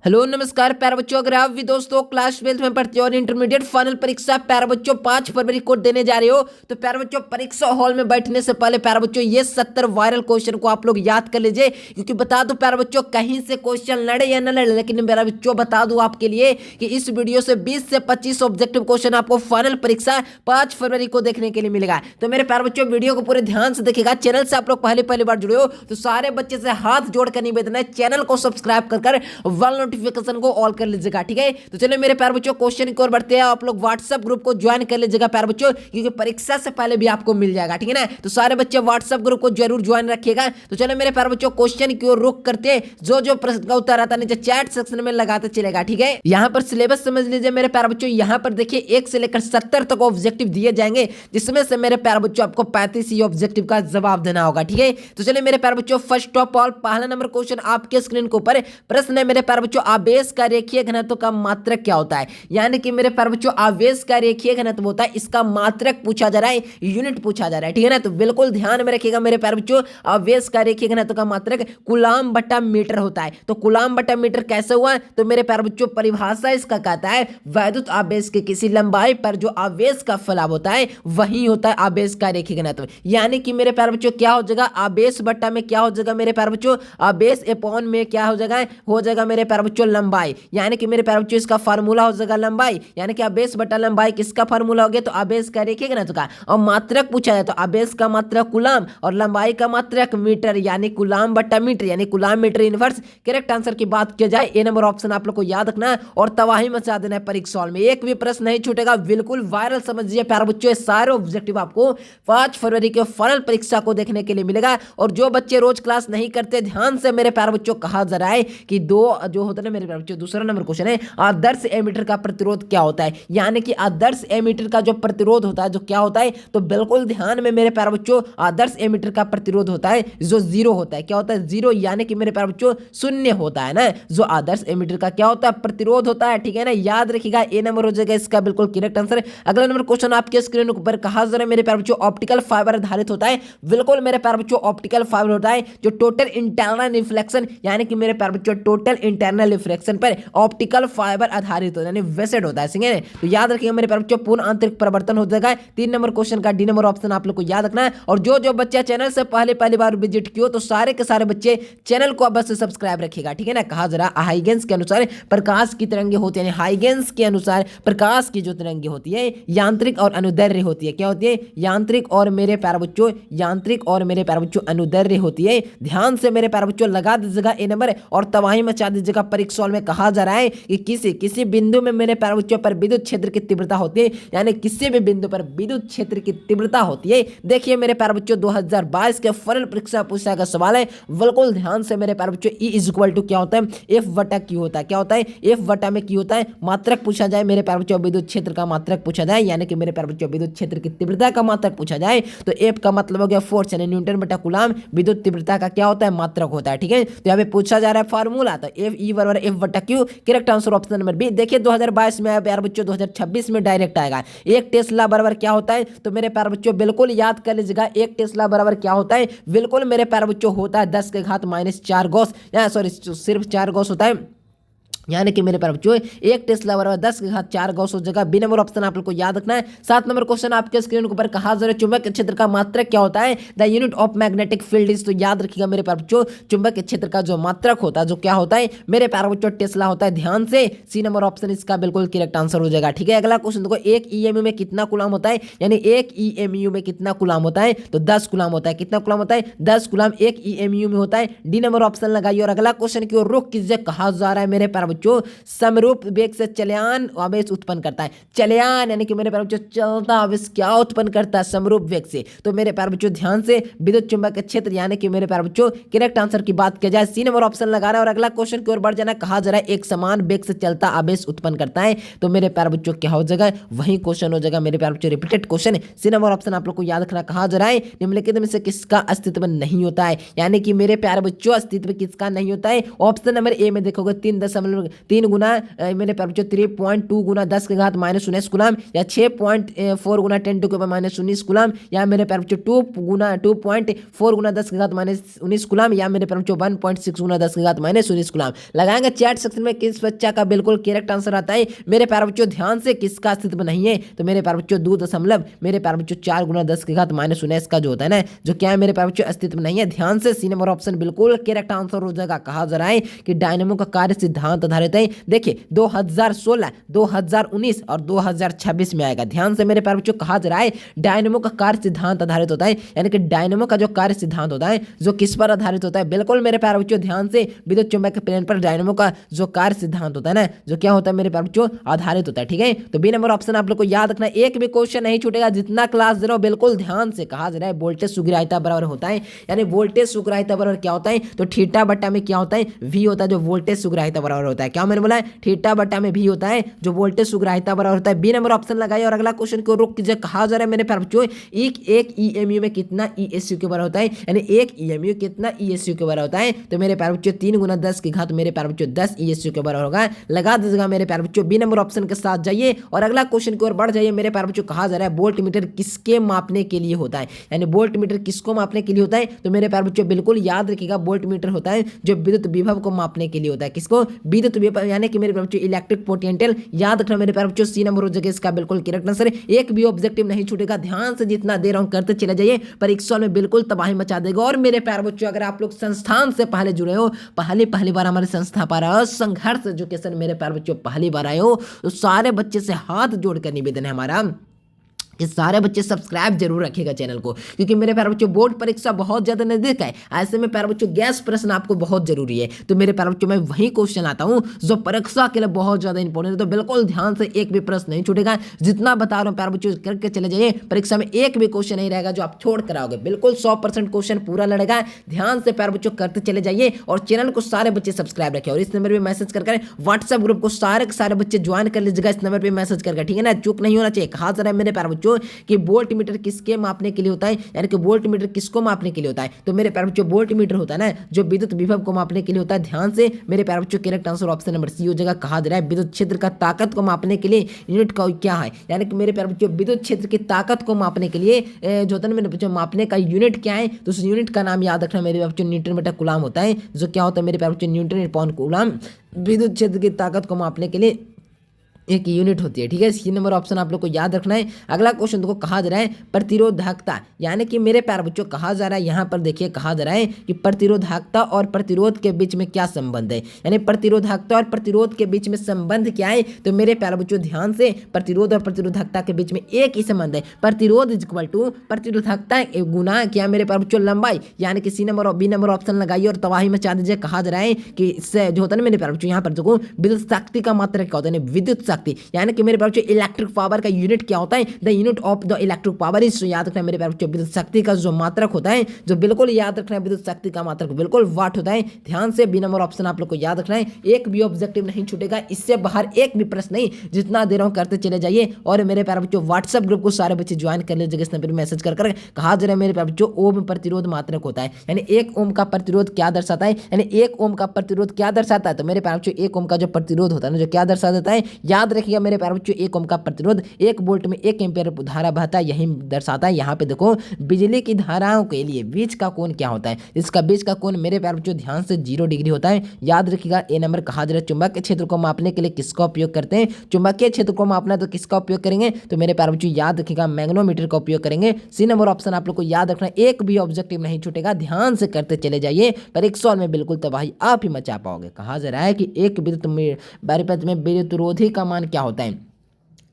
Hello नमस्कार प्यारे बच्चों, अगर आप भी दोस्तों क्लास 12th में पढ़ते हो और इंटरमीडिएट फाइनल परीक्षा प्यारे बच्चों 5 फरवरी को देने जा रहे हो, तो प्यारे बच्चों परीक्षा हॉल में बैठने से पहले प्यारे बच्चों ये 70 वायरल क्वेश्चन को आप लोग याद कर लीजिए। क्योंकि बता दो प्यारे बच्चों, कहीं से क्वेश्चन लड़े या न लड़े, लेकिन प्यारे बच्चों बता दूं आपके लिए कि इस वीडियो से 20 से 25 ऑब्जेक्टिव क्वेश्चन आपको फाइनल परीक्षा 5 फरवरी को देखने के लिए मिलेगा। तो मेरे प्यारे बच्चों वीडियो को पूरे ध्यान से देखिएगा। चैनल से आप लोग पहली बार जुड़े हो तो सारे बच्चे से हाथ जोड़कर निवेदन है, चैनल को सब्सक्राइब कर वाल नोटिफिकेशन को ऑल कर लीजिएगा, ठीक है। तो चलिए मेरे प्यारे बच्चों क्वेश्चन की ओर बढ़ते हैं। आप लोग व्हाट्सएप ग्रुप को ज्वाइन कर लीजिएगा प्यारे बच्चों, क्योंकि परीक्षा से पहले भी आपको मिल जाएगा, ठीक है ना। तो सारे बच्चे व्हाट्सएप ग्रुप को जरूर ज्वाइन रखिएगा। तो चलिए मेरे प्यारे बच्चों क्वेश्चन की ओर रुक करते, जो प्रश्न का उत्तर आता नीचे चैट सेक्शन में लगाते चलेगा, ठीक है। यहाँ पर सिलेबस समझ लीजिए मेरे प्यारे बच्चों। यहाँ पर देखिए 1 से लेकर 70 तक ऑब्जेक्टिव दिए जाएंगे, जिसमें से मेरे प्यारे बच्चों आपको 35 ही ऑब्जेक्टिव का जवाब देना होगा, ठीक है। तो चलिए मेरे प्यारे बच्चों फर्स्ट ऑफ ऑल पहला नंबर क्वेश्चन आपके स्क्रीन के ऊपर प्रश्न है मेरे प्यारे बच्चों, आवेश का रेखीय घनत्व का मात्रक क्या होता है। यानी कि मेरे प्यारे बच्चों आवेश का रेखीय घनत्व होता है, इसका मात्रक पूछा जा रहा है, यूनिट पूछा जा रहा है, ठीक है ना। तो बिल्कुल ध्यान में रखिएगा मेरे प्यारे बच्चों, आवेश का रेखीय घनत्व का मात्रक कूलाम बटा मीटर होता है। तो कूलाम बटा मीटर कैसे हुआ, तो मेरे प्यारे बच्चों परिभाषा इसका कहता है वैद्युत आवेश के किसी लंबाई पर जो आवेश का फैलाव होता है वही होता है आवेश का रेखीय घनत्व। यानी कि मेरे प्यारे बच्चों क्या हो जाएगा, आवेश बटा में क्या हो जाएगा मेरे प्यारे बच्चों, आवेश अपॉन में क्या हो जाएगा मेरे प्यारे बच्चों लंबाई। यानी कि मेरे प्यारे बच्चों इसका फार्मूला हो जाएगा लंबाई, यानी कि आवेश बटा लंबाई किसका फार्मूला हो गया, तो आवेश का रेखीय घनत्व का। और मात्रक पूछा जाए तो आवेश का मात्रक कूलाम और लंबाई का मात्रक मीटर, यानी कूलाम बटा मीटर, यानी coulomb metre inverse. Correct answer की बात किया जाए ए नंबर ऑप्शन आप लोग को याद रखना है और तबाही मचा देना है परीक्षा हॉल में, एक भी प्रश्न नहीं छूटेगा। बिल्कुल वायरल समझिए प्यारे बच्चों, सारे ऑब्जेक्टिव आपको 5 फरवरी के फाइनल परीक्षा को देखने के लिए मिलेगा। और जो बच्चे रोज क्लास नहीं करते ध्यान से मेरे प्यारे बच्चों कहा जा रहा है कि दो जो होता है ना मेरे प्यारे बच्चों, दूसरा नंबर क्वेश्चन है आदर्श एमीटर का प्रतिरोध क्या होता है। यानी कि आदर्श एमीटर का जो प्रतिरोध होता है जो क्या होता है, तो बिल्कुल ध्यान में मेरे प्यारे बच्चों आदर्श एमीटर का प्रतिरोध होता है जो 0 होता है। क्या होता है, 0, यानी कि मेरे प्यारे बच्चों शून्य होता है ना। जो आदर्श एमीटर का क्या होता है, प्रतिरोध होता है, ठीक है ना। याद रखिएगा ए नंबर हो जाएगा इसका बिल्कुल करेक्ट आंसर। अगला नंबर क्वेश्चन आपके स्क्रीन पर कहा जा रहा है मेरे प्यारे बच्चों ऑप्टिकल फाइबर आधारित होता है। बिल्कुल मेरे प्यारे बच्चों ऑप्टिकल फाइबर होता है जो टोटल इंटरनल रिफ्लेक्शन, यानी कि मेरे प्यारे बच्चों टोटल इंटरनल रिफ्लेक्शन पर ऑप्टिकल फाइबर आधारित होता है, यानी वेसेड होता है, ठीक है। तो याद रखिएगा मेरे प्यारे बच्चों पूर्ण आंतरिक परिवर्तन हो जाएगा। 3 नंबर क्वेश्चन का डी नंबर ऑप्शन आप लोग को याद रखना है। और जो बच्चा चैनल से पहली बार विजिट किया तो सारे के सारे बच्चे चैनल को बस सब्सक्राइब रखिएगा, ठीक है ना। कहा जरा हाइगेंस के अनुसार प्रकाश की तरंगे होती है, हाइगेंस के अनुसार प्रकाश की जो तरंगे होती है यांत्रिक और अनुदैर्ध्य होती है। क्या होती है, यांत्रिक और मेरे प्यारे बच्चों, यांत्रिक और मेरे प्यारे बच्चों अनुदैर्ध्य होती है। ध्यान से मेरे प्यारे बच्चों लगा दीजिएगा ए नंबर और तबाही मचा दीजिएगा परीक्षा में। कहा जा रहा है कि किसी बिंदु में मेरे प्यारे बच्चों पर विद्युत क्षेत्र की तीव्रता होती है, यानी किसी भी बिंदु पर विद्युत क्षेत्र की तीव्रता होती है। देखिए मेरे प्यारे बच्चों 2022 के फाइनल परीक्षा पूछा का सवाल है, बिल्कुल ध्यान से मेरे प्यारे बच्चों E इक्वल टू क्या होता है, F बटा Q होता है। क्या होता है, F बटा में Q होता है। मात्रक पूछा जाए मेरे प्यारे बच्चों विद्युत क्षेत्र का मात्रक पूछा जाए, यानी कि मेरे प्यारे बच्चों विद्युत क्षेत्र की तीव्रता का मात्रक पूछा जाए तो F का मतलब हो गया फोर्स, यानी न्यूटन बटा कूलाम। विद्युत तीव्रता का क्या होता है, मात्रक होता है, ठीक है। तो यहाँ पे पूछा जा रहा है फार्मूला, तो F E बराबर F बटा Q। Correct answer option number B. देखिए 2022 में आया प्यारे बच्चों, 2026 में डायरेक्ट आएगा। एक टेस्ला बराबर क्या होता है, तो मेरे प्यारे बच्चों बिल्कुल याद कर लीजिएगा एक टेस्ला बराबर क्या होता है, बिल्कुल मेरे प्यारे बच्चों होता है 10 के घात -4 गॉस, सॉरी सिर्फ 4 गॉस होता है। यानी कि मेरे प्यारे बच्चों एक टेस्ला बराबर 10 के घात 4 गॉस हो जाएगा। बी नंबर ऑप्शन आप लोग को याद रखना है। 7 नंबर क्वेश्चन आपके स्क्रीन के ऊपर कहा जा रहा है चुंबक क्षेत्र का मात्रक क्या होता है, the unit of magnetic field is. तो याद रखिएगा मेरे प्यारे बच्चों चुंबक क्षेत्र का जो मात्रक होता है जो क्या होता है मेरे प्यारे बच्चों टेस्ला होता है। ध्यान से सी नंबर ऑप्शन इसका बिल्कुल करेक्ट आंसर हो जाएगा, ठीक है। अगला क्वेश्चन देखो, एक ईएमयू में कितना कूलाम होता है, यानी एक ईएमयू में कितना कूलाम होता है, तो 10 कूलाम होता है। कितना कूलाम होता है, 10 कूलाम एक ईएमयू में होता है। डी नंबर ऑप्शन लगाइए और अगला क्वेश्चन की ओर रुख कीजिए। कहा जा रहा है मेरे प्यारे बच्चों समरूप वेग से चलयान आवेश उत्पन्न करता है। चलयान यानी कि मेरे प्यारे बच्चों चलता आवेश क्या उत्पन्न करता है, समरूप वेग से। तो मेरे प्यारे बच्चों ध्यान से विद्युत चुंबक क्षेत्र, यानी कि मेरे प्यारे बच्चों करेक्ट आंसर की बात किया जाए सी नंबर ऑप्शन लगाना है। और अगला क्वेश्चन की ओर बढ़ जाना। कहा जा रहा है एक समान वेग से चलता आवेश उत्पन्न करता है। तो मेरे प्यारे बच्चों क्या हो जाएगा, वही क्वेश्चन हो जाएगा मेरे प्यारे बच्चों repeated question. C number option आप लोग को याद रखना। कहा जा रहा है निम्नलिखित में से किसका अस्तित्व नहीं होता है, यानी कि मेरे प्यारे बच्चों अस्तित्व किसका नहीं होता है। ऑप्शन नंबर ए में देखोगे 3 3 गुना मेरे प्यारे बच्चों 3.2 गुना 10 के घात -19 कूलम, या 6.4 गुना 10 टू के पावर -19 कूलम, या मेरे प्यारे बच्चों 2.4 गुना 10 के घात -19 कूलम, या मेरे प्यारे बच्चों 1.6 गुना 10 के घात -19 कूलम। लगाएंगे चैट सेक्शन में किस बच्चा का बिल्कुल करेक्ट आंसर आता है। मेरे प्यारे बच्चों ध्यान से किसका अस्तित्व नहीं है, तो मेरे प्यारे बच्चों 2 मेरे प्यारे बच्चों 4 गुना 10 के घात -19 का जो होता है ना, जो क्या है मेरे प्यारे बच्चों अस्तित्व नहीं है। ध्यान से सी नंबर ऑप्शन बिल्कुल करेक्ट आंसर हो जाएगा। कहा जा रहा है कि डायनेमो का कार्य सिद्धांत आधारित है। देखिए 2016, 2019 और 2026 में आएगा। ध्यान से मेरे प्यारे बच्चों कहा जा रहा है डायनेमो का कार्य सिद्धांत आधारित होता है, यानी कि डायनेमो का जो कार्य सिद्धांत होता है जो किस पर आधारित होता है। बिल्कुल मेरे प्यारे बच्चों ध्यान से विद्युत चुंबकीय प्लेन पर डायनेमो का जो कार्य सिद्धांत होता है ना, जो क्या होता है मेरे प्यारे बच्चों आधारित होता है। ठीक है, तो बी नंबर ऑप्शन आप लोग को याद रखना, एक भी क्वेश्चन नहीं छूटेगा। जितना क्लास दे रहा हो बिल्कुल ध्यान से। कहा जा रहा है वोल्टेज सुग्राह्यता बराबर होता है, यानी वोल्टेज सुग्राह्यता बराबर क्या होता है, तो थीटा बट्टा में क्या होता है, वी होता है, जो वोल्टेज सुग्राह्यता बराबर होता है। क्या मैंने बोला है, थीटा बट्टा में वी होता है, जो वोल्टेज सुग्राह्यता बराबर होता है। बी नंबर ऑप्शन लगाइए और अगला क्वेश्चन को रुक कीजिए। कहा जा रहा है मेरे प्यारे बच्चों एक ईएमयू में कितना ईएसयू के बराबर होता है, यानी एक ईएमयू कितना ईएसयू के बराबर होता है, तो मेरे प्यारे बच्चों 3 गुना 10 की घात मेरे प्यारे बच्चों 10 ईएसयू के बराबर होगा। लगा दीजिएगा मेरे प्यारे बच्चों। बी नंबर ऑप्शन के साथ जाइए और अगला क्वेश्चन की ओर बढ़ जाइए। मेरे प्यारे बच्चों कहा जा रहा है वोल्ट मीटर किसके मापने के लिए होता है, यानी वोल्ट मीटर किसको मापने के लिए होता है, तो मेरे प्यारे बच्चों बिल्कुल याद रखिएगा वोल्ट मीटर होता है जो विद्युत विभव को मापने के लिए होता है। किसको, विद्युत विभव, यानी कि मेरे प्यारे बच्चों इलेक्ट्रिक पोटेंशियल। याद रखना मेरे प्यारे बच्चों सी नंबर हो जाएगा इसका बिल्कुल करेक्ट आंसर। एक भी ऑब्जेक्टिव नहीं छूटेगा। ध्यान से जितना दे रहा हूं करते चले जाइए, परीक्षा में बिल्कुल तबाही मचा देगा। और मेरे प्यारे बच्चों अगर आप लोग संस्थान से पहले जुड़े हो, पहली बार हमारे संस्था पर संघर्ष एजुकेशन मेरे प्यारे बच्चों पहली बार आए हो, तो सारे बच्चे से हाथ जोड़कर निवेदन है हमारा कि सारे बच्चे सब्सक्राइब जरूर रखिएगा चैनल को, क्योंकि मेरे प्यारे बच्चों बोर्ड परीक्षा बहुत ज्यादा नजदीक है। ऐसे में प्यारे बच्चों गैस प्रश्न आपको बहुत जरूरी है। तो मेरे प्यारे बच्चों मैं वही क्वेश्चन आता हूं जो परीक्षा के लिए बहुत ज्यादा इंपॉर्टेंट है। तो बिल्कुल ध्यान से एक भी प्रश्न नहीं छूटेगा। जितना बता रहा हूं प्यारे बच्चों करके चले जाइए, परीक्षा में एक भी क्वेश्चन नहीं रहेगा जो आप छोड़ कर आओगे। बिल्कुल 100% क्वेश्चन पूरा लड़ेगा। ध्यान से प्यारे बच्चों करते चले जाइए और चैनल को सारे बच्चे सब्सक्राइब रखें। और इस नंबर पर मैसेज कर व्हाट्सएप ग्रुप को सारे के सारे बच्चे ज्वाइन कर लीजिएगा। इस नंबर पर मैसेज करके, ठीक है ना, चूक नहीं होना चाहिए। कहा जा रहा है मेरे प्यारे बच्चों कि वोल्ट मीटर किसके मापने के लिए होता है, यानी कि वोल्ट मीटर किसको मापने के लिए होता है, तो मेरे प्यारे बच्चों वोल्ट मीटर होता है ना जो विद्युत विभव को मापने के लिए होता है। ध्यान से मेरे प्यारे बच्चों correct answer option number C हो जाएगा। कहा जा रहा है विद्युत क्षेत्र का ताकत को मापने के लिए यूनिट का क्या है, यानी कि मेरे प्यारे बच्चों विद्युत क्षेत्र की ताकत को मापने के लिए जो होता है मेरे बच्चों मापने का यूनिट क्या है, तो उस यूनिट का नाम याद रखना मेरे बच्चों न्यूटन बटा कूलम होता है। जो क्या होता है मेरे प्यारे बच्चों न्यूटन अपॉन कूलम विद्युत क्षेत्र की ताकत को मापने के लिए एक यूनिट होती है। ठीक है, सी नंबर ऑप्शन आप लोग को याद रखना है। अगला क्वेश्चन देखो, कहा जा रहा है प्रतिरोधकता, यानी कि मेरे प्यारे बच्चों कहा जा रहा है यहाँ पर देखिए, कहा जा रहा है कि प्रतिरोधकता और प्रतिरोध के बीच में क्या संबंध है, यानी प्रतिरोधकता और प्रतिरोध के बीच में संबंध क्या है, तो मेरे प्यारे बच्चों ध्यान से प्रतिरोध और प्रतिरोधकता के बीच में एक ही संबंध है। प्रतिरोध इज इक्वल टू प्रतिरोधकता गुना क्या मेरे प्यारे बच्चों लंबाई, यानी कि सी नंबर और बी नंबर ऑप्शन लगाइए और तबाही मचा दीजिए। कहा जा रहा है कि इससे जो होता है मेरे प्यारे बच्चों यहाँ पर देखो विद्युत शक्ति का मात्रा क्या होता है, विद्युत शक्ति, यानी कि मेरे प्यारे बच्चों इलेक्ट्रिक पावर का यूनिट क्या होता है, the unit of the electric power is, याद रखना मेरे प्यारे बच्चों विद्युत शक्ति का जो मात्रक होता है, जो बिल्कुल याद रखना है विद्युत शक्ति का मात्रक बिल्कुल वाट होता है। ध्यान से बी नंबर ऑप्शन आप लोग को याद रखना है। एक भी ऑब्जेक्टिव नहीं छूटेगा, इससे बाहर एक भी प्रश्न नहीं। जितना दे रहा हूं करते चले जाइए और मेरे प्यारे बच्चों व्हाट्सएप ग्रुप को सारे बच्चे ज्वाइन कर लीजिएगा। इस नंबर पर मैसेज कर कहा जा रहा है मेरे प्यारे बच्चों ओम प्रतिरोध मात्रक होता है, यानी एक ओम का प्रतिरोध क्या दर्शाता है, यानी एक ओम का प्रतिरोध क्या दर्शाता है, तो मेरे प्यारे बच्चों एक ओम का जो प्रतिरोध होता है ना जो क्या दर्शा देता है, याद रखिएगा मेरे प्यारे बच्चों एक ओम का प्रतिरोध 1 वोल्ट में 1 एम्पीयर धारा बहता है, यही दर्शाता है। यहाँ पे देखो बिजली की धाराओं के लिए बीच का कोण क्या होता है, इसका बीच का कोण मेरे प्यारे बच्चों ध्यान से 0 डिग्री होता है। याद रखिएगा। ए नंबर कहा जा रहा है चुंबकीय क्षेत्र को मापने के लिए किसका उपयोग करते हैं, चुंबकीय क्षेत्र को मापना तो किसका उपयोग करेंगे, तो मेरे प्यारे बच्चों याद रखिएगा मैग्नेटोमीटर का उपयोग करेंगे। सी नंबर ऑप्शन आप लोग को याद रखना, एक भी ऑब्जेक्टिव नहीं छूटेगा। ध्यान से करते चले जाइए, परीक्षा में बिल्कुल तबाही आप ही मचा पाओगे। कहा जा रहा है कि एक विद्युत परिपथ में विद्युतरोधी का मान क्या होता है,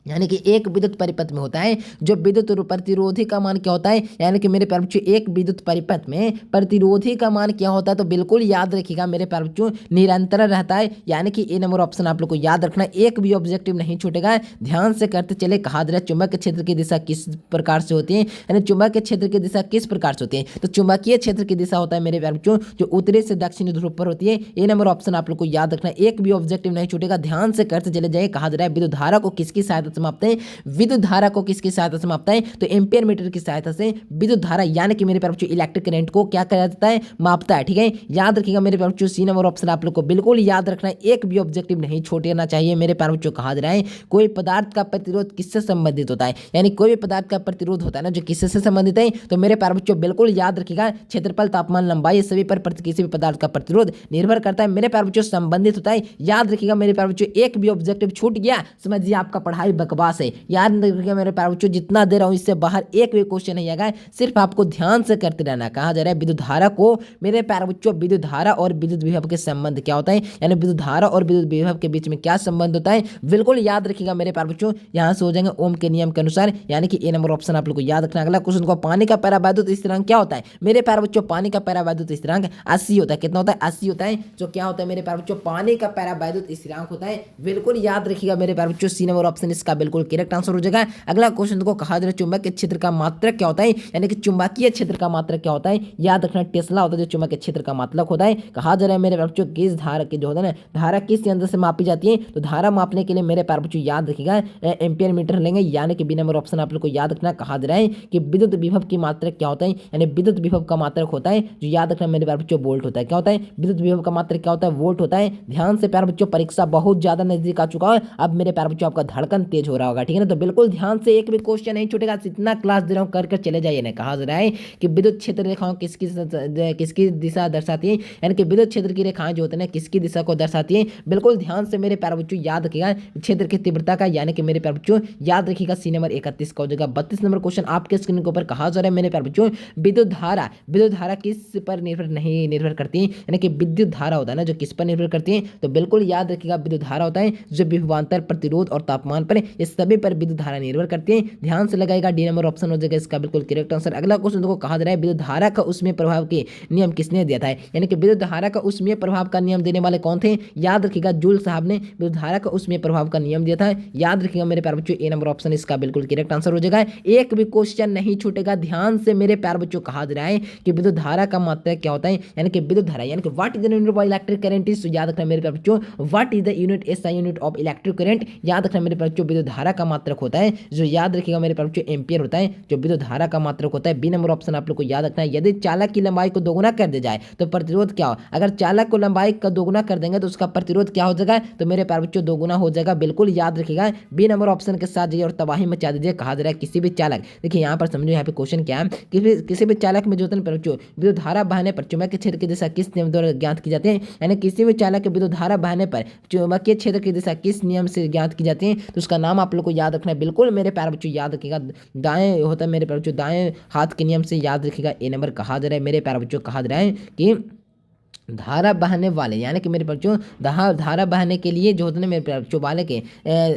यानी कि एक विद्युत परिपथ में होता है जो विद्युत प्रतिरोधी का मान क्या होता है, यानी कि मेरे प्यारे बच्चों एक विद्युत परिपथ में प्रतिरोधी का मान क्या होता है, तो बिल्कुल याद रखिएगा मेरे प्यारे बच्चों निरंतर रहता है, यानी कि ए नंबर ऑप्शन आप लोग को याद रखना, एक भी ऑब्जेक्टिव नहीं छूटेगा। ध्यान से करते चले। कहा जा रहा है चुंबकीय क्षेत्र की दिशा किस प्रकार से होती है, यानी चुंबकीय क्षेत्र की दिशा किस प्रकार से होती है, तो चुंबकीय क्षेत्र की दिशा होता है मेरे प्यारे बच्चों जो उत्तरी से दक्षिणी ध्रुव पर होती है। ए नंबर ऑप्शन आप लोग को याद रखना, एक भी ऑब्जेक्टिव नहीं छूटेगा। ध्यान से करते चले जाइए। कहा जा रहा है विद्युत धारा को किसकी सहायता सहायता से मापते हैं? विद्युत धारा को किसकी सहायता से मापते हैं? तो एम्पियर मीटर की सहायता से विद्युत धारा यानी कि मेरे प्यारे बच्चों इलेक्ट्रिक करंट को क्या कहा जाता है? मापता है। ठीक है, याद रखिएगा मेरे प्यारे बच्चों, सी नंबर ऑप्शन आप लोग को बिल्कुल याद रखना है, एक भी ऑब्जेक्टिव नहीं छोड़ना चाहिए मेरे प्यारे बच्चों। कहा जा रहा है कोई पदार्थ का प्रतिरोध किससे संबंधित होता है, यानी कोई भी पदार्थ का प्रतिरोध होता है ना जो किससे संबंधित है, तो मेरे प्यारे बच्चों बिल्कुल याद रखिएगा क्षेत्रफल, तापमान, लंबाई सभी पर किसी भी पदार्थ का प्रतिरोध निर्भर करता है मेरे प्यारे बच्चों, संबंधित होता है। याद रखिएगा मेरे प्यारे बच्चों, एक भी ऑब्जेक्टिव छूट गया समझिए आपका पढ़ाई बकवास है। याद रखिएगा मेरे प्यारे बच्चों, जितना दे रहा हूं इससे बाहर एक भी क्वेश्चन नहीं आएगा, सिर्फ आपको ध्यान से करते रहना। कहा जा रहा है विद्युत धारा को मेरे प्यारे बच्चों, विद्युत धारा और विद्युत विभव के संबंध क्या होता है, यानी विद्युत धारा और विद्युत विभव के बीच में क्या संबंध होता है, बिल्कुल याद रखिएगा मेरे प्यारे बच्चों। यहां से हो जाएंगे ओम के नियम के अनुसार, यानी कि ए नंबर ऑप्शन आप लोग को याद रखना। अगला क्वेश्चन को, पानी का परावैद्युत स्थिरांक क्या होता है मेरे प्यारे बच्चों? पानी का परावैद्युत स्थिरांक 80 होता है। कितना होता है? 80 होता है। जो क्या होता है मेरे प्यारे बच्चों? पानी का परावैद्युत स्थिरांक होता है। बिल्कुल याद रखिएगा मेरे प्यारे बच्चों, सी नंबर ऑप्शन इसका बिल्कुल करेक्ट आंसर हो जाएगा। अगला क्वेश्चन को, कहा जा रहा है चुंबकीय क्षेत्र का मात्रक क्या होता है, यानी कि चुंबकीय क्षेत्र का मात्रक क्या होता है? याद रखना टेस्ला होता है जो चुंबकीय क्षेत्र का मात्रक होता है। कहा जा रहा है मेरे प्यारे बच्चों, किस धारा की जो होता है ना, धारा किस यंत्र से मापी जाती है, तो धारा मापने के लिए मेरे प्यारे बच्चों याद रखिएगा एम्पियर मीटर लेंगे, यानी कि बी नंबर ऑप्शन आप लोग को याद रखना। कहा जा रहा है कि विद्युत विभव की मात्रक क्या होता है, यानी विद्युत विभव का मात्रक होता है जो याद रखना मेरे प्यारे बच्चों वोल्ट होता है। क्या होता है? विद्युत विभव का मात्रक क्या होता है? वोल्ट होता है। ध्यान से प्यारे बच्चों, परीक्षा बहुत ज्यादा नजदीक आ चुका है, अब मेरे प्यारे बच्चों आपका धड़कन तेज हो रहा होगा। ठीक है ना, तो बिल्कुल ध्यान से, एक भी क्वेश्चन नहीं छूटेगा, इतना क्लास दे रहा हूं कर चले जाइए ना। कहा जा रहा है कि विद्युत क्षेत्र रेखाओं किसकी दिशा दर्शाती है, यानी कि विद्युत क्षेत्र की रेखाएं जो होते हैं किसकी दिशा को दर्शाती है। बिल्कुल ध्यान से मेरे प्यारे बच्चों याद रखिएगा क्षेत्र की तीव्रता का, यानी कि मेरे प्यारे बच्चों याद रखिएगा सी नंबर 31 का हो जाएगा। 32 नंबर क्वेश्चन आपके स्क्रीन के ऊपर, कहा जा रहा है मेरे प्यारे बच्चों, विद्युत धारा किस पर निर्भर करती है, यानी कि विद्युत धारा होता है ना जो किस पर निर्भर करती है, तो बिल्कुल याद रखिएगा विद्युत धारा होता है जो विभवांतर, प्रतिरोध और तापमान पर, इस सभी पर विद्युत धारा निर्भर करती है। ध्यान से लगाएगा, डी नंबर ऑप्शन हो जाएगा इसका बिल्कुल करेक्ट आंसर। अगला क्वेश्चन देखो, कहा जा रहा है विद्युत धारा का उसमें प्रभाव के नियम किसने दिया था, यानी कि विद्युत धारा का उसमें प्रभाव का नियम देने वाले कौन थे? याद रखिएगा जूल साहब ने विद्युत धारा का उसमें प्रभाव का नियम दिया था। याद रखिएगा मेरे प्यारे बच्चों, ए नंबर ऑप्शन इसका बिल्कुल करेक्ट आंसर हो जाएगा। एक भी क्वेश्चन नहीं छूटेगा, ध्यान से मेरे प्यारे बच्चों। कहा जा रहा है कि विद्युत धारा का मात्रक क्या होता है, यानी कि विद्युत धारा, यानी कि what is the unit of electric current is, याद रखना मेरे प्यारे बच्चों, what is the unit, SI unit of electric current. याद रखना मेरे प्यारे बच्चों, विद्युत धारा का मात्रक होता है जो याद रखिएगा मेरे प्यारे बच्चों एम्पियर होता है, जो विद्युत धारा का मात्रक होता है। बी नंबर ऑप्शन आप लोग को याद रखना है। यदि चालक की लंबाई को दोगुना कर दिया जाए तो प्रतिरोध क्या हो? अगर चालक को लंबाई का दोगुना कर देंगे तो उसका प्रतिरोध क्या हो जाएगा, तो मेरे प्यारे बच्चों दोगुना हो जाएगा। बिल्कुल याद रखिएगा, बी नंबर ऑप्शन के साथ जाइए और तबाही मचा दीजिए। कहा जा रहा है किसी भी चालक, देखिए यहाँ पर समझो, यहाँ पे क्वेश्चन क्या है कि किसी भी चालक में जो होता है बच्चों विद्युत धारा बहने पर चुंबकीय क्षेत्र की दिशा किस नियम द्वारा ज्ञात की जाती है, यानी किसी भी चालक की विद्युत धारा बहने पर चुंबकीय क्षेत्र की दिशा किस नियम से ज्ञात की जाती है, तो उसका नाम आप लोग को याद रखना है। बिल्कुल मेरे प्यारे बच्चों याद रखिएगा, दाएं होता है मेरे प्यारे बच्चों, दाएं हाथ के नियम से याद रखिएगा ए नंबर। कहा जा रहा है मेरे प्यारे बच्चों, कहा जा रहा है कि धारा बहने वाले, यानी कि मेरे बच्चों धारा बहने के लिए जो होते हैं मेरे बच्चों वाले के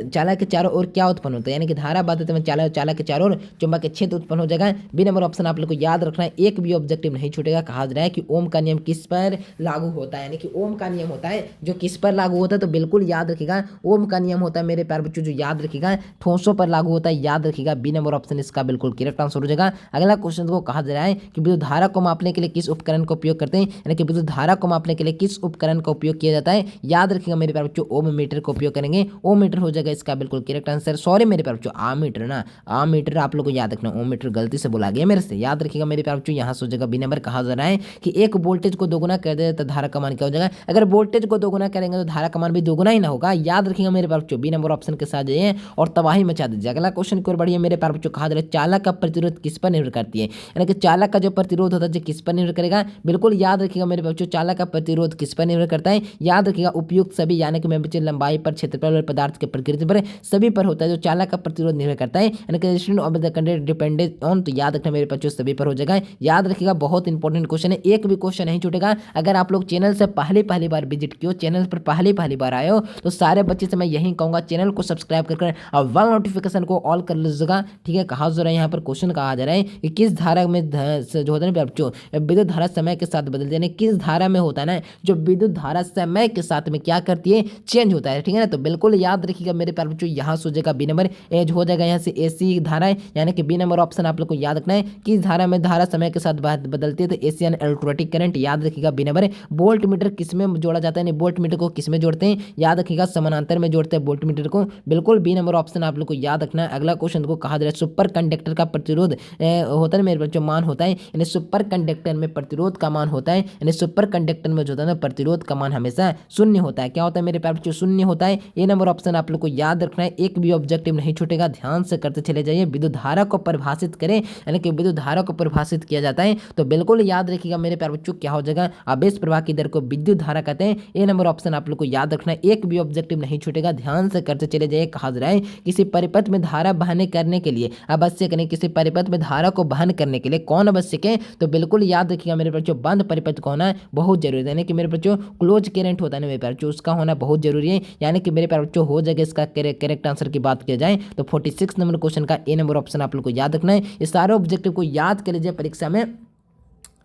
चालक के चारों ओर क्या उत्पन्न होता है, यानी कि धारा बहते समय चालक के चारों ओर चुंबकीय क्षेत्र उत्पन्न हो जाएगा। बी नंबर ऑप्शन आप लोग को याद रखना है, एक भी ऑब्जेक्टिव नहीं छूटेगा। कहा जा रहा है कि ओम का नियम किस पर लागू होता है, यानी कि ओम का नियम होता है जो किस पर लागू होता है, तो बिल्कुल याद रखिएगा ओम का नियम होता है मेरे प्यारे बच्चों, जो याद रखिएगा ठोसों पर लागू होता है। याद रखिएगा बी नंबर ऑप्शन इसका बिल्कुल करेक्ट आंसर हो जाएगा। अगला क्वेश्चन को, कहा जा रहा है कि विद्युत धारा को मापने के लिए किस उपकरण का उपयोग करते हैं, यानी कि विद्युत धारा को मापने के लिए किस उपकरण का उपयोग किया जाता है। याद रखिएगा मेरे प्यारे बच्चों, ओम मीटर का उपयोग करेंगे। ओम मीटर हो जाएगा इसका बिल्कुल करेक्ट आंसर। सॉरी मेरे प्यारे बच्चों, आम मीटर ना, आम मीटर आप लोग को याद रखना, ओम मीटर गलती से बोला गया मेरे से। याद रखिएगा मेरे प्यारे बच्चों, यहाँ से हो जाएगा बी नंबर। कहा जा रहा है कि एक वोल्टेज को दोगुना कर दे तो धारा का मान क्या हो जाएगा। अगर वोल्टेज को दोगुना करेंगे तो धारा का मान भी दोगुना ही ना होगा। याद रखिएगा मेरे प्यारे बच्चों, बी नंबर ऑप्शन के साथ जाइए और तबाही मचा दीजिए। अगला क्वेश्चन की ओर बढ़िए मेरे प्यारे बच्चों। कहा जा रहा है चालक का प्रतिरोध किस पर निर्भर करती है, यानी कि चालक का जो प्रतिरोध होता है किस पर निर्भर करेगा। बिल्कुल याद रखिएगा मेरे बच्चों, चालक का प्रतिरोध किस पर निर्भर करता है। याद रखिएगा उपयुक्त सभी, यानी कि मेरे बच्चे लंबाई पर, क्षेत्रफल पर, पदार्थ के प्रकृति पर, सभी पर होता है जो चालक का प्रतिरोध निर्भर करता है, यानी कि resistance of the conductor dependent on, तो याद रखना मेरे बच्चों सभी पर हो जाएगा। याद रखिएगा बहुत इंपॉर्टेंट क्वेश्चन है, एक भी क्वेश्चन नहीं छूटेगा। अगर आप लोग चैनल से पहली बार विजिट किए, चैनल पर पहली बार आए हो, तो सारे बच्चे से मैं यही कहूंगा चैनल को सब्सक्राइब कर और वन नोटिफिकेशन को ऑल कर लीजिएगा। ठीक है, कहा जा रहा है यहाँ पर क्वेश्चन कहा जा रहा है कि किस धारा में जो होता है बच्चों विद्युत धारा समय के साथ बदलती है, यानी किस धारा में होता है ना, जो विद्युत धारा समय के साथ में क्या करती है, चेंज होता है, ठीक है ना। तो बिल्कुल याद रखिएगा मेरे प्यारे बच्चों, यहाँ से हो जाएगा बी नंबर, एज हो जाएगा यहाँ से एसी धारा है, यानी कि बी नंबर ऑप्शन आप लोग को याद रखना है कि धारा में धारा समय के साथ बदलती है, तो एसी यानी इलेक्ट्रोस्टैटिक करंट याद रखिएगा बी नंबर। वोल्ट मीटर किस में जोड़ा जाता है, वोल्ट मीटर को किस में जोड़ते हैं, याद रखिएगा समानांतर में जोड़ते हैं वोल्ट मीटर को, बिल्कुल बी नंबर ऑप्शन आप लोग को याद रखना है। अगला क्वेश्चन को कहा जा रहा है सुपर कंडक्टर का प्रतिरोध होता है मेरे बच्चों, मान होता है, यानी सुपर कंडक्टर में प्रतिरोध का मान होता है, यानी सुपर कंडक्टर में जो होता है ना प्रतिरोध का मान हमेशा शून्य होता है। क्या होता है मेरे प्यारे बच्चों, शून्य होता है। ए नंबर ऑप्शन आप लोग को याद रखना है, एक भी ऑब्जेक्टिव नहीं छूटेगा, ध्यान से करते चले जाइए। विद्युत धारा को परिभाषित करें, यानी कि विद्युत धारा को परिभाषित किया जाता है, तो बिल्कुल याद रखिएगा मेरे प्यारे बच्चों क्या हो जाएगा, आवेश प्रवाह की दर को विद्युत धारा कहते हैं। ए नंबर ऑप्शन आप लोग को याद रखना है, एक भी ऑब्जेक्टिव नहीं छूटेगा, ध्यान से करते चले जाइए। कहा जा रहा है किसी परिपथ में धारा बहने करने के लिए आवश्यक नहीं, किसी परिपथ में धारा को बहन करने के लिए कौन आवश्यक है, तो बिल्कुल याद रखिएगा मेरे बच्चों बंद परिपथ का होना बहुत जरूरी है, यानी कि मेरे बच्चों क्लोज करंट होता है ना मेरे प्यारे बच्चों, उसका होना बहुत जरूरी है, यानी कि मेरे प्यारे बच्चों हो जाएगा। इसका करेक्ट आंसर की बात किया जाए तो 46 नंबर क्वेश्चन का ए नंबर ऑप्शन आप लोग को याद रखना है। ये सारे ऑब्जेक्टिव को याद कर लीजिए, परीक्षा में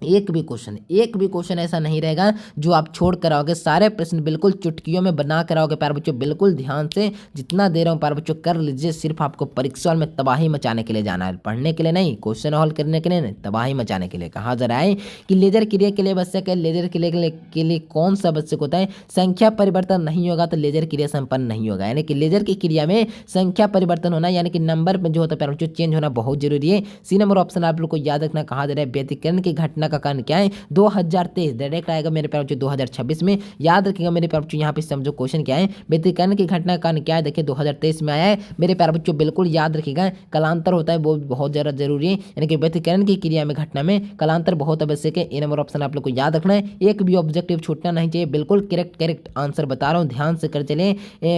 एक भी क्वेश्चन ऐसा नहीं रहेगा जो आप छोड़ कर आओगे, सारे प्रश्न बिल्कुल चुटकियों में बना कर आओगे प्यारे बच्चों। बिल्कुल ध्यान से जितना दे रहा हूँ प्यारे बच्चों कर लीजिए, सिर्फ आपको परीक्षा में तबाही मचाने के लिए जाना है, पढ़ने के लिए नहीं, क्वेश्चन हॉल करने के लिए नहीं, तबाही मचाने के लिए। कहा जा रहा है कि लेजर क्रिया के लिए आवश्यक है, लेजर क्रिया के लिए कौन सा आवश्यक होता है, संख्या परिवर्तन नहीं होगा तो लेजर क्रिया संपन्न नहीं होगा, यानी कि लेजर की क्रिया में संख्या परिवर्तन होना, यानी कि नंबर में जो होता है प्यारे बच्चों चेंज होना बहुत जरूरी है। सी नंबर ऑप्शन आप लोग को याद रखना। कहा जा रहा है व्यतिकरण की घटना का कारण क्या है, 2023 डायरेक्ट आएगा मेरे प्यारे बच्चों 2026 में, याद रखिएगा मेरे प्यारे बच्चों। यहाँ पे समझो क्वेश्चन क्या है, व्यतिकरण की घटना का कारण क्या है, देखिए 2023 में आया है मेरे प्यारे बच्चों, बिल्कुल याद रखिएगा। कलांतर होता है वो बहुत ज़्यादा जरूरी है, यानी कि व्यतिकरण की क्रिया में घटना में कलांतर बहुत आवश्यक है। ए नंबर ऑप्शन आप लोग को याद रखना है, एक भी ऑब्जेक्टिव छूटना नहीं चाहिए, बिल्कुल करेक्ट आंसर बता रहा हूँ, ध्यान से कर चले।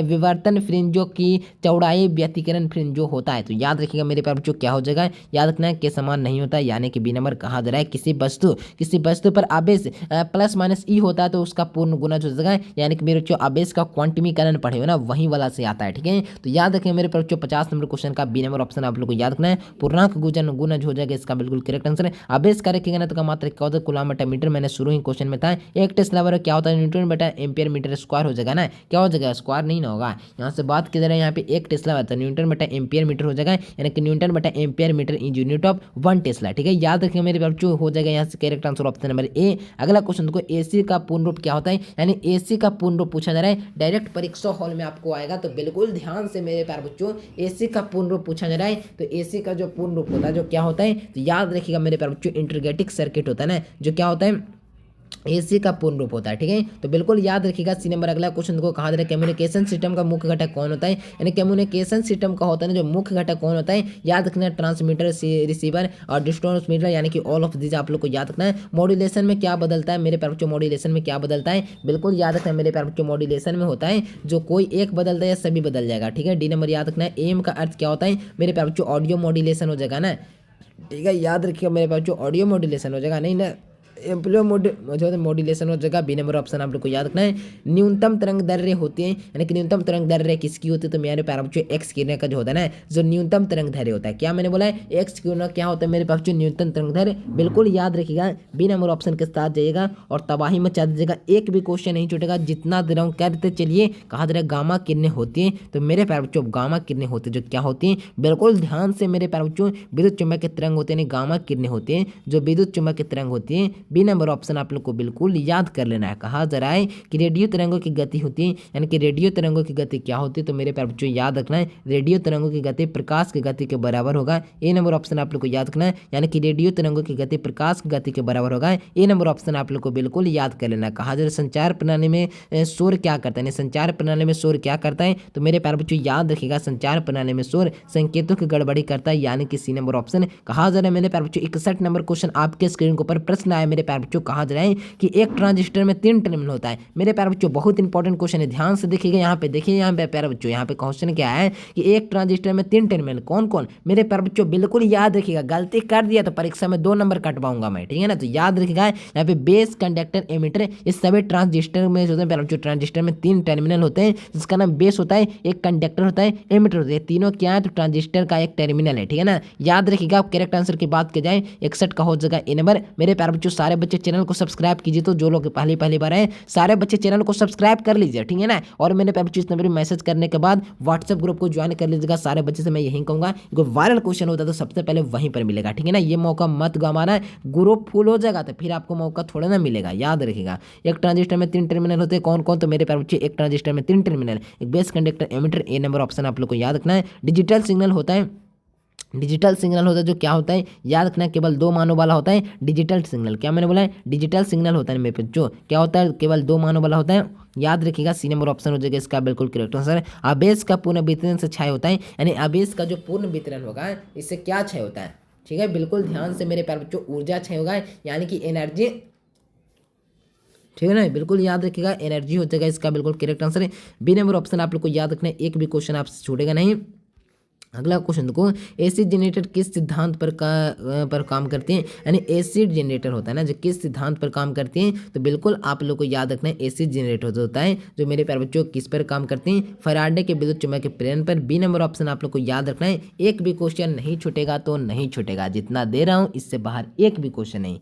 विवर्तन फ्रिंजों की चौड़ाई व्यतिकरण फ्रिंजो होता है, तो याद रखिएगा मेरे प्यारे बच्चों क्या हो जाएगा, याद रखना है के समान नहीं होता, यानी कि बी नंबर। कहा जा रहा है किसी वस्तु पर आवेश प्लस माइनस ई होता है तो उसका पूर्ण गुणज हो जाएगा, यानी कि मेरे बच्चों आवेश का क्वांटमीकरण पढ़े हो ना, वही वाला से आता है, ठीक है। तो याद रखें मेरे बच्चों 50 नंबर क्वेश्चन का बी नंबर ऑप्शन आप लोग को याद रखना है, पूर्णांक गुणज हो जाएगा, इसका बिल्कुल करेक्ट आंसर है। आवेश का रखेंगे ना तो का मात्रा क्या होता है, कूलम बटा मीटर, मैंने शुरू ही क्वेश्चन में था। एक टेस्ला बराबर क्या होता है, न्यूटन बटा एम्पियर मीटर स्क्वायर हो जाएगा ना, क्या हो जाएगा, स्क्वायर नहीं ना होगा, यहाँ से बात की जा रहा है, यहाँ पे एक टेस्ला होता है न्यूटन बटा एम्पियर मीटर हो जाएगा, यानी कि न्यूटन बटा ampere metre in unit of 1 tesla, ठीक है। याद रखेंगे मेरे बच्चों हो जाएगा यहाँ से correct answer option number A. अगला क्वेश्चन को एसी का पूर्ण रूप क्या होता है, यानी एसी का पूर्ण रूप पूछा जा रहा है, डायरेक्ट परीक्षा हॉल में आपको आएगा, तो बिल्कुल ध्यान से मेरे प्यारे बच्चों एसी का पूर्ण रूप पूछा जा रहा है, तो एसी का जो पूर्ण रूप होता है जो क्या होता है, तो याद रखिएगा मेरे प्यारे बच्चों इंटीग्रेटेड सर्किट होता है ना, जो क्या होता है एसी का पूर्ण रूप होता है, ठीक है। तो बिल्कुल याद रखिएगा। सी नंबर अगला क्वेश्चन को कहा जा रहा है कम्युनिकेशन सिस्टम का मुख्य घटक कौन होता है, यानी कम्युनिकेशन सिस्टम का होता है ना जो मुख्य घटक कौन होता है, याद रखना ट्रांसमीटर, रिसीवर और डिस्ट्रीब्यूटर, यानी कि ऑल ऑफ दिस आप लोग को याद रखना है। मॉड्यूलेशन में क्या बदलता है मेरे प्यारे बच्चों, मॉड्यूलेशन में क्या बदलता है, बिल्कुल याद रखना है मेरे प्यारे बच्चों, मॉड्यूलेशन में होता है जो कोई एक बदलता है या सभी बदल जाएगा, ठीक है। डी नंबर याद रखना है। एम का अर्थ क्या होता है मेरे प्यारे बच्चों, ऑडियो मॉड्यूलेशन हो जाएगा ना, ठीक है। याद रखिएगा मेरे प्यारे बच्चों ऑडियो मॉड्यूलेशन हो जाएगा, नहीं ना एम्पलो मॉड्यूलेशन हो जाएगा। बी नंबर ऑप्शन आप लोग को याद रखना है। न्यूनतम तरंग दैर्ध्य होती है, यानी कि न्यूनतम तरंग दैर्ध्य किसकी होती है, तो मेरे प्यारे बच्चों एक्स किरण का जो होता है ना, जो न्यूनतम तरंग दैर्ध्य होता है, क्या मैंने बोला है एक्स किरण क्या होता है मेरे प्यारे बच्चों, न्यूनतम तरंग दैर्ध्य, बिल्कुल याद रखिएगा। बी नंबर ऑप्शन के साथ जाइएगा और तबाही मचा दीजिएगा, एक भी क्वेश्चन नहीं छूटेगा, जितना दे रहा हूँ कहते चलिए। कहा जा रहा है गामा किरणें होती हैं, तो मेरे प्यारे बच्चों गामा किरणें होती है जो क्या होती हैं, बिल्कुल ध्यान से मेरे प्यारे बच्चों विद्युत चुम्बक के तरंग होते हैं, गामा किरणें होती हैं जो विद्युत चुम्बक के तरंग होती हैं। बी नंबर ऑप्शन आप लोग को बिल्कुल याद कर लेना है। कहा जा रहा है कि रेडियो तरंगों की गति होती है, यानी कि रेडियो तरंगों की गति क्या होती है, तो मेरे प्यारे बच्चों याद रखना है रेडियो तरंगों की गति प्रकाश की गति के बराबर होगा। ए नंबर ऑप्शन आप लोग को याद रखना है, यानी कि रेडियो तरंगों की गति प्रकाश की गति के बराबर होगा। ए नंबर ऑप्शन आप लोग को बिल्कुल याद कर लेना है। कहा जा रहा है संचार प्रणाली में शोर क्या करता है, संचार प्रणाली में शोर क्या करता है, तो मेरे प्यारे बच्चों याद रखिएगा संचार प्रणाली में शोर संकेतों की गड़बड़ी करता है, यानी कि सी नंबर ऑप्शन। कहा जा रहा है मेरे प्यारे बच्चों 61 नंबर क्वेश्चन आपके स्क्रीन के ऊपर प्रश्न आया मेरे प्यारे बच्चों। कहा जा रहा है कि एक ट्रांजिस्टर में 3 टर्मिनल होता है मेरे प्यारे बच्चों, बहुत इंपॉर्टेंट क्वेश्चन है, ध्यान से देखिएगा। यहाँ पे देखिए, यहाँ पे प्यारे बच्चों यहाँ पे क्वेश्चन क्या है कि एक ट्रांजिस्टर में 3 टर्मिनल कौन कौन, मेरे प्यारे बच्चों बिल्कुल याद रखिएगा। गलती कर दिया तो परीक्षा में 2 नंबर कटवाऊंगा मैं, ठीक है ना। तो याद रखिएगा यहाँ पे बेस, कंडक्टर, एमीटर, इस सभी ट्रांजिस्टर में जो प्यारे बच्चों ट्रांजिस्टर में 3 टर्मिनल होते हैं, जिसका नाम बेस होता है, एक कंडक्टर होता है, एमीटर होता है, तीनों क्या है तो ट्रांजिस्टर का एक टर्मिनल है, ठीक है ना। याद रखिएगा। करेक्ट आंसर की बात की जाए 61 का हो जाएगा ए नंबर। मेरे प्यारे बच्चों सारे सारे बच्चे चैनल को सब्सक्राइब कीजिए। तो जो लोग पहली बार आए सारे बच्चे चैनल को सब्सक्राइब कर लीजिए, ठीक है ना। और मैंने प्यारे बच्चों इस नंबर पर मैसेज करने के बाद व्हाट्सएप ग्रुप को ज्वाइन कर लीजिएगा। सारे बच्चे से मैं यही कहूँगा, कोई वायरल क्वेश्चन होता है तो सबसे पहले वहीं पर मिलेगा, ठीक है ना। ये मौका मत गंवाना, ग्रुप फुल हो जाएगा तो फिर आपको मौका थोड़ा ना मिलेगा, याद रखिएगा। एक ट्रांजिस्टर में 3 टर्मिनल होते हैं, कौन कौन? तो मेरे प्यारे बच्चे एक ट्रांजिस्टर में 3 टर्मिनल, एक बेस कंडक्टर, एमिटर, ए नंबर ऑप्शन आप लोग को याद रखना है। डिजिटल सिग्नल होता है, डिजिटल सिग्नल होता है जो क्या होता है याद रखना, केवल 2 मानों वाला होता है डिजिटल सिग्नल। क्या मैंने बोला है? डिजिटल सिग्नल होता है मेरे बच्चों, क्या होता है? केवल 2 मानों वाला होता है, याद रखिएगा। सी नंबर ऑप्शन हो जाएगा इसका बिल्कुल करेक्ट आंसर। आवेश का पूर्ण वितरण से क्षय होता है, यानी आवेश का जो पूर्ण वितरण होगा इससे क्या क्षय होता है, ठीक है। बिल्कुल ध्यान से मेरे प्यारे बच्चों, ऊर्जा क्षय होगा यानी कि एनर्जी, ठीक है ना, बिल्कुल याद रखिएगा, एनर्जी हो जाएगा इसका बिल्कुल करेक्ट आंसर है। बी नंबर ऑप्शन आप लोग को याद रखना है, एक भी क्वेश्चन आपसे छूटेगा नहीं। अगला क्वेश्चन देखो, एसिड जनरेटर किस सिद्धांत पर काम करते हैं, यानी एसिड जनरेटर होता है ना जो किस सिद्धांत पर काम करते हैं, तो बिल्कुल आप लोग को याद रखना है एसिड जनरेटर होता है जो मेरे प्यारे बच्चों किस पर काम करते हैं, फैराडे के विद्युत चुम्बकीय प्रेरण पर। बी नंबर ऑप्शन आप लोग को याद रखना है, एक भी क्वेश्चन नहीं छूटेगा तो नहीं छूटेगा, जितना दे रहा हूँ इससे बाहर एक भी क्वेश्चन नहीं,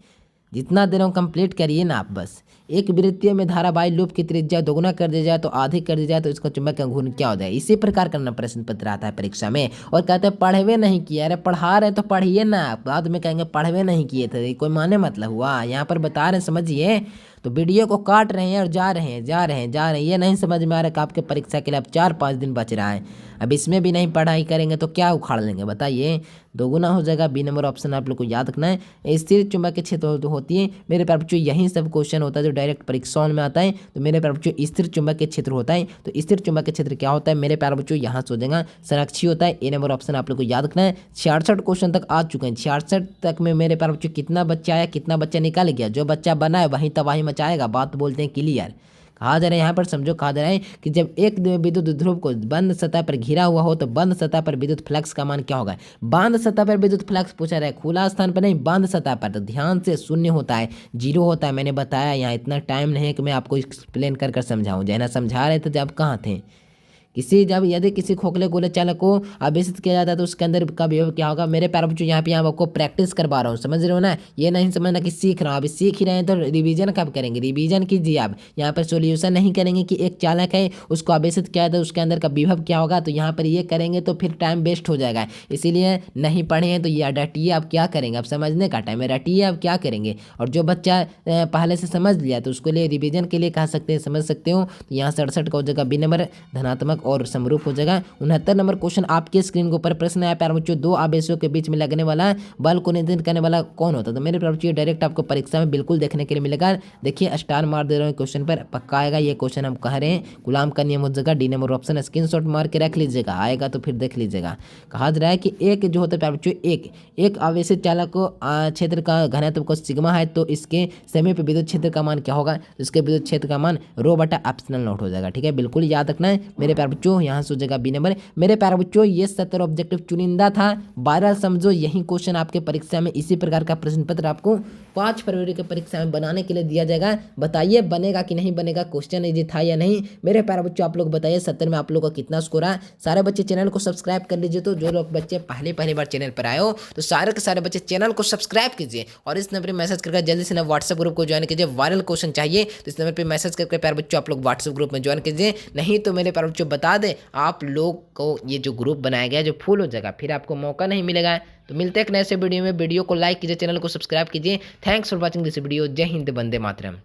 जितना दे रहा हूँ कंप्लीट करिए ना आप बस। एक वृत्तीय में धारावाही लूप की त्रिज्या दोगुना कर दिया जाए तो आधी कर दिया जाए तो इसका चुंबकीय घूर्णन क्या हो जाए, इसी प्रकार का प्रश्न पत्र आता है परीक्षा में। और कहते हैं पढ़वे नहीं किया, अरे पढ़ा रहे तो पढ़िए ना, बाद में कहेंगे पढ़वे नहीं किए थे, कोई माने मतलब हुआ? यहाँ पर बता रहे समझिए, तो वीडियो को काट रहे हैं और जा रहे हैं, ये नहीं समझ में आ रहा कि आपके परीक्षा के लिए अब 4-5 दिन बच रहा है, अब इसमें भी नहीं पढ़ाई करेंगे तो क्या उखाड़ लेंगे बताइए, दोगुना हो जाएगा। बी नंबर ऑप्शन आप लोग को याद रखना है। स्थिर चुंबकीय क्षेत्र होती है मेरे प्यारे बच्चों, यही सब क्वेश्चन होता है जो डायरेक्ट परीक्षाओं में आता है, तो मेरे प्यारे बच्चों स्थिर चुंबकीय क्षेत्र होता है। तो स्थिर चुंबकीय क्षेत्र क्या होता है मेरे प्यारे बच्चों, यहाँ से हो जाएगा संरक्षी होता है। ए नंबर ऑप्शन आप लोग को याद रखना है। 66 क्वेश्चन तक आ चुके हैं, 66 तक में मेरे प्यारे बच्चों कितना बच्चा आया, कितना बच्चा निकाल गया, जो बच्चा बना है वही तबाही मचाएगा, बात बोलते हैं क्लियर। कहा जा रहा है यहाँ पर समझो, कहा जा रहा है कि जब एक विद्युत ध्रुव को बंद सतह पर घिरा हुआ हो तो बंद सतह पर विद्युत फ्लक्स का मान क्या होगा। बांध सतह पर विद्युत फ्लक्स पूछा रहा है, खुला स्थान पर नहीं, बांध सतह पर, तो ध्यान से शून्य होता है, 0 होता है। मैंने बताया, यहाँ इतना टाइम नहीं है कि मैं आपको एक्सप्लेन कर समझाऊं, जैना समझा रहे थे जब कहाँ थे। यदि किसी खोखले गोले चालक को आवेशित किया जाता है तो उसके अंदर का विभव क्या होगा। मेरे प्यारे बच्चों यहाँ पे आपको प्रैक्टिस करवा रहा हूँ, समझ रहे हो ना, ये नहीं समझना कि सीख रहा हूँ, अभी सीख ही रहे हैं तो रिवीजन कब करेंगे, रिवीजन कीजिए आप। यहाँ पर सोल्यूशन नहीं करेंगे कि एक चालक है उसको आवेशित किया जाता है उसके अंदर का विभव क्या होगा, तो यहाँ पर ये करेंगे तो फिर टाइम वेस्ट हो जाएगा, इसीलिए नहीं पढ़े हैं तो ये रटिए। आप क्या करेंगे, अब समझने का टाइम है, रटिए आप क्या करेंगे। और जो बच्चा पहले से समझ लिया तो उसके लिए रिवीजन के लिए कह सकते हैं, समझ सकते हो। तो यहाँ 67 का हो जाएगा बी नंबर धनात्मक और समरूप हो जाएगा। 69 नंबर क्वेश्चन आपके स्क्रीन के ऊपर प्रश्न आया प्यारे बच्चों, 2 आवेशों के बीच में लगने वाला बल को नियंत्रित करने वाला कौन होता है। तो मेरे प्यारे बच्चों डायरेक्ट आपको परीक्षा में बिल्कुल देखने के लिए मिलेगा। देखिए स्टार मार दे रहा हूँ क्वेश्चन पर, पक्का आएगा ये क्वेश्चन, हम कह रहे हैं गुलाम का नियम हो जाएगा। डी नंबर ऑप्शन स्क्रीनशॉट मार के रख लीजिएगा, आएगा तो फिर देख लीजिएगा। कहा जा रहा है कि एक जो होता है प्यारे बच्चों, एक आवेशित चालक को क्षेत्र का घनत्व को सिग्मा है तो इसके समीप विद्युत क्षेत्र का मान क्या होगा, इसके विद्युत क्षेत्र का मान रो बटा एप्सिलॉन नॉट हो जाएगा। ठीक है, बिल्कुल याद रखना है मेरे प्यारे बच्चों। यहाँ से हो जाएगा बी नंबर। मेरे प्यारे बच्चों ये 70 ऑब्जेक्टिव चुनिंदा था, 12 समझो यही क्वेश्चन आपके परीक्षा में इसी प्रकार का प्रश्न पत्र आपको 5 फरवरी के परीक्षा में बनाने के लिए दिया जाएगा। बताइए बनेगा कि नहीं बनेगा, क्वेश्चन इजी था या नहीं मेरे प्यारे बच्चों, आप लोग बताइए। 70 में आप लोगों का कितना स्कोर है। सारे बच्चे चैनल को सब्सक्राइब कर लीजिए। तो जो लोग बच्चे पहली बार चैनल पर आए हो तो सारे के सारे बच्चे चैनल को सब्सक्राइब कीजिए और इस नंबर पर मैसेज करके जल्दी से ना व्हाट्सएप ग्रुप को ज्वाइन कीजिए। वायरल क्वेश्चन चाहिए तो इस नंबर पर मैसेज करके प्यारे बच्चों आप लोग व्हाट्सएप ग्रुप में ज्वाइन कीजिए। नहीं तो मेरे प्यारे बच्चों बता दें आप लोग को ये जो ग्रुप बनाया गया जो फुल हो जाएगा, फिर आपको मौका नहीं मिलेगा। तो मिलते हैं एक नए से वीडियो में। वीडियो को लाइक कीजिए, चैनल को सब्सक्राइब कीजिए। Thanks for watching this video. जय हिंद, वंदे मातरम।